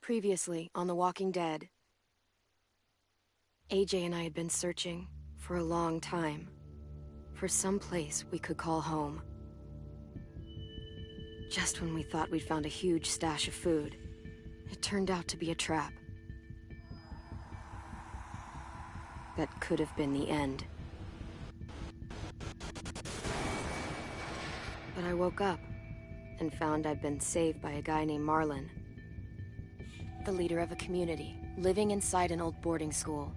Previously on The Walking Dead, AJ and I had been searching for a long time for some place we could call home. Just when we thought we'd found a huge stash of food, it turned out to be a trap. That could have been the end. But I woke up and found I'd been saved by a guy named Marlon, the leader of a community, living inside an old boarding school.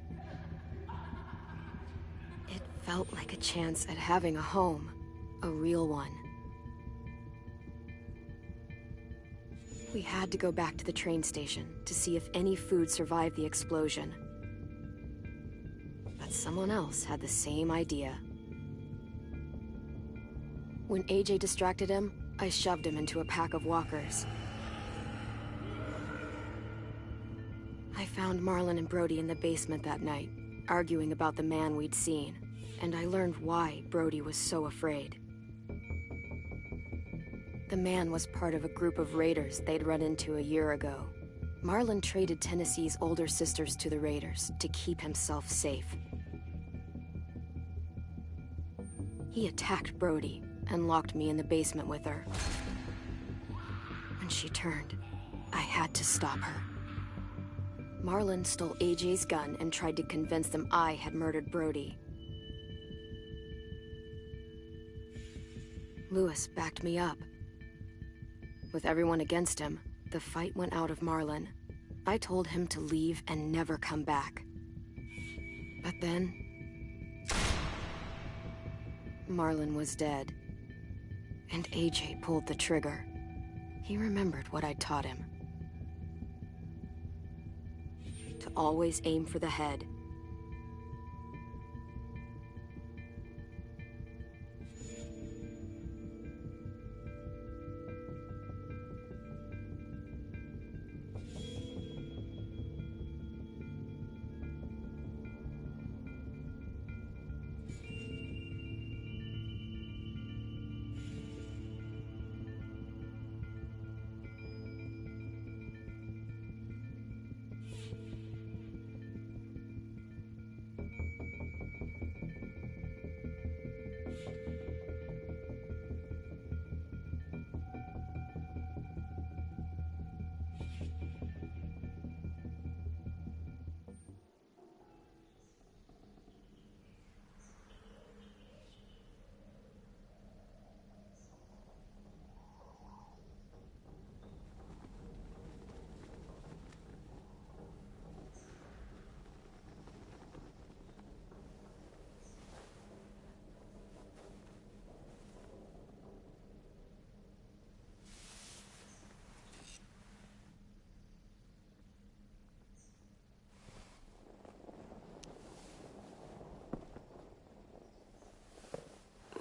It felt like a chance at having a home, a real one. We had to go back to the train station to see if any food survived the explosion. But someone else had the same idea. When AJ distracted him, I shoved him into a pack of walkers. I found Marlon and Brody in the basement that night, arguing about the man we'd seen, and I learned why Brody was so afraid. The man was part of a group of raiders they'd run into a year ago. Marlon traded Tennessee's older sisters to the raiders to keep himself safe. He attacked Brody and locked me in the basement with her. When she turned, I had to stop her. Marlon stole AJ's gun and tried to convince them I had murdered Brody. Lewis backed me up. With everyone against him, the fight went out of Marlon. I told him to leave and never come back. But then... Marlon was dead. And AJ pulled the trigger. He remembered what I'd taught him. To always aim for the head.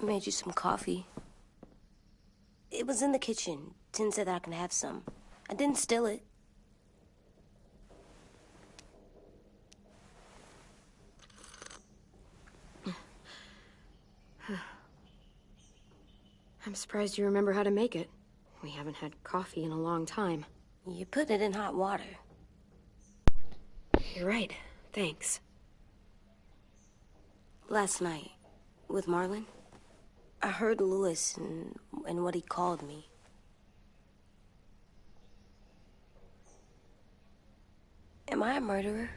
Made you some coffee. It was in the kitchen. Tin said that I can have some. I didn't steal it. I'm surprised you remember how to make it. We haven't had coffee in a long time. You put it in hot water. You're right. Thanks. Last night, with Marlon, I heard Lewis and what he called me. Am I a murderer?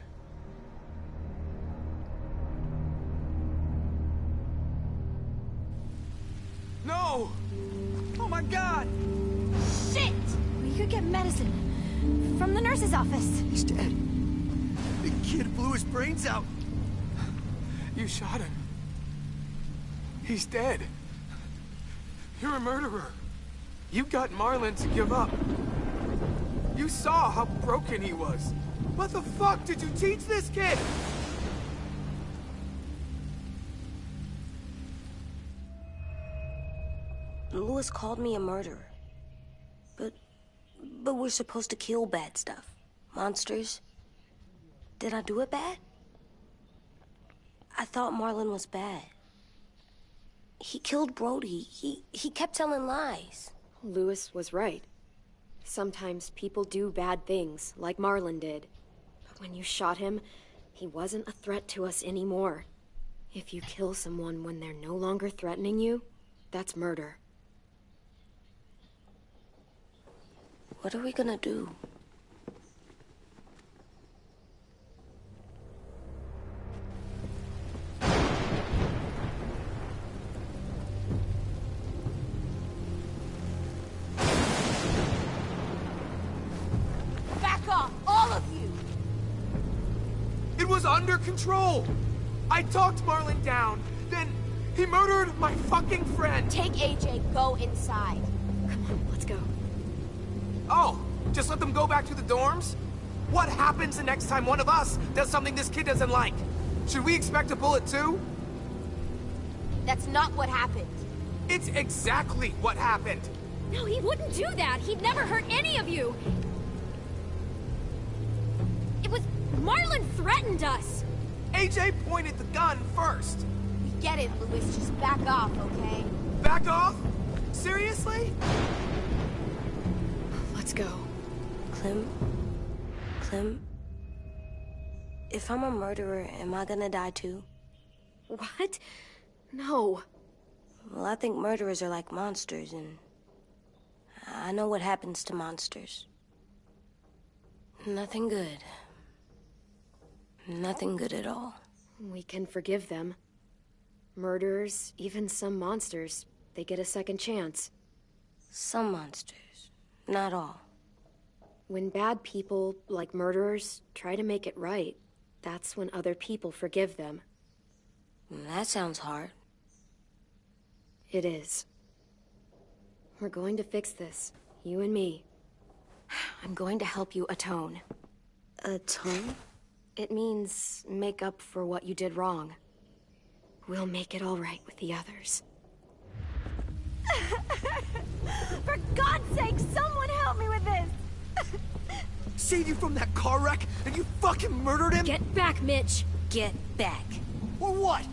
No! Oh my God! Shit! You could get medicine from the nurse's office. He's dead. The kid blew his brains out. You shot him. He's dead. You're a murderer. You got Marlon to give up. You saw how broken he was. What the fuck did you teach this kid? Lewis called me a murderer. But we're supposed to kill bad stuff. Monsters. Did I do it bad? I thought Marlon was bad. He killed Brody. He kept telling lies. Lewis was right. Sometimes people do bad things, like Marlon did. But when you shot him, he wasn't a threat to us anymore. If you kill someone when they're no longer threatening you, that's murder. What are we gonna do? Back off, all of you! It was under control! I talked Marlon down, then he murdered my fucking friend! Take AJ, go inside. Come on, let's go. Oh, just let them go back to the dorms? What happens the next time one of us does something this kid doesn't like? Should we expect a bullet too? That's not what happened. It's exactly what happened! No, he wouldn't do that. He'd never hurt any of you. It was... Marlon threatened us. AJ pointed the gun first! We get it, Louis. Just back off, okay? Back off? Seriously? Let's go. Clem, if I'm a murderer, am I gonna die too? What? No. Well, I think murderers are like monsters, and I know what happens to monsters. Nothing good. Nothing good at all. We can forgive them. Murderers, even some monsters, they get a second chance. Some monsters, not all. When bad people, like murderers, try to make it right, that's when other people forgive them. That sounds hard. It is. We're going to fix this, you and me. I'm going to help you atone. Atone? It means make up for what you did wrong. We'll make it all right with the others. For God's sake, someone help me with this! Saved you from that car wreck, and you fucking murdered him? Get back, Mitch! Get back. Or what?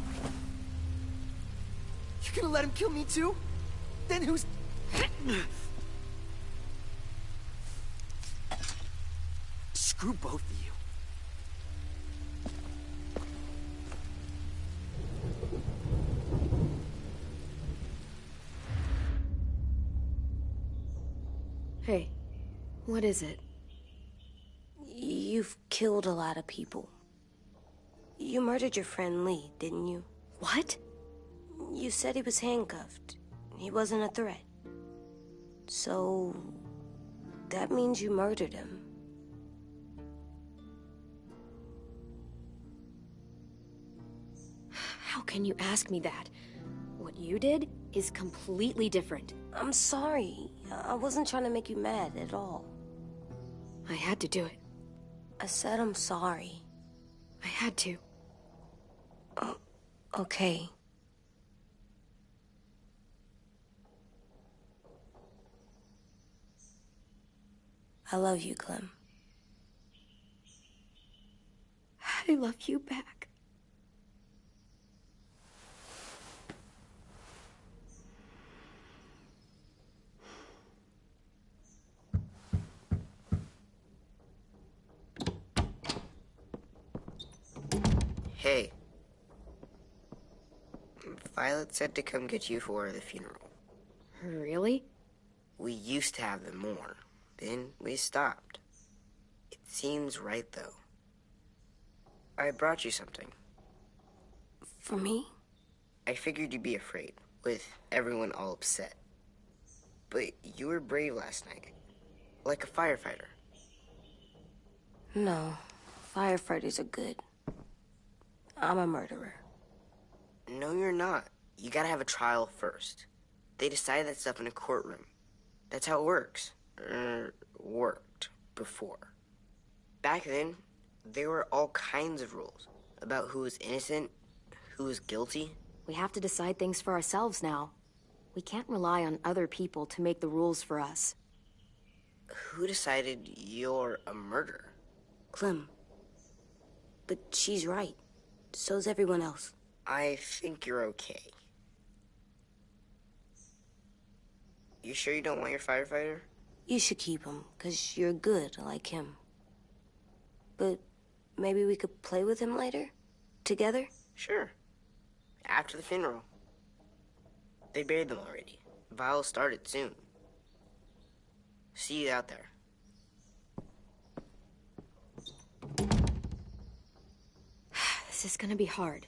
You gonna let him kill me too? Then who's... Screw both of you. Hey, what is it? You've killed a lot of people. You murdered your friend Lee, didn't you? What? You said he was handcuffed. He wasn't a threat. So... that means you murdered him. How can you ask me that? What you did is completely different. I'm sorry. I wasn't trying to make you mad at all. I had to do it. I said I'm sorry. I had to. Okay. I love you, Clem. I love you back. Hey. Violet said to come get you for the funeral. Really? We used to have them more. Then we stopped. It seems right, though. I brought you something. For me? I figured you'd be afraid, with everyone all upset. But you were brave last night. Like a firefighter. No. Firefighters are good. I'm a murderer. No, you're not. You gotta have a trial first. They decide that stuff in a courtroom. That's how it works. Worked before. Back then, there were all kinds of rules about who was innocent, who was guilty. We have to decide things for ourselves now. We can't rely on other people to make the rules for us. Who decided you're a murderer? Clem. But she's right. So's everyone else. I think you're okay. You sure you don't want your firefighter? You should keep him, 'cause you're good like him. But maybe we could play with him later? Together? Sure. After the funeral. They buried them already. Vile started soon. See you out there. This is gonna be hard.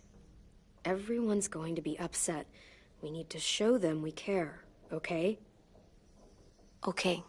Everyone's going to be upset. We need to show them we care, okay? Okay.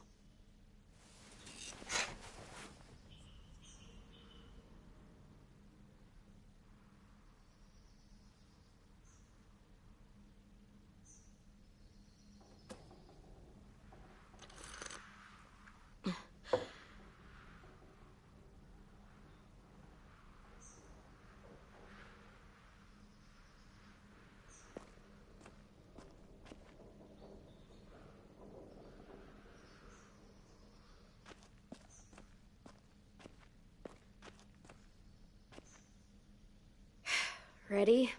Ready?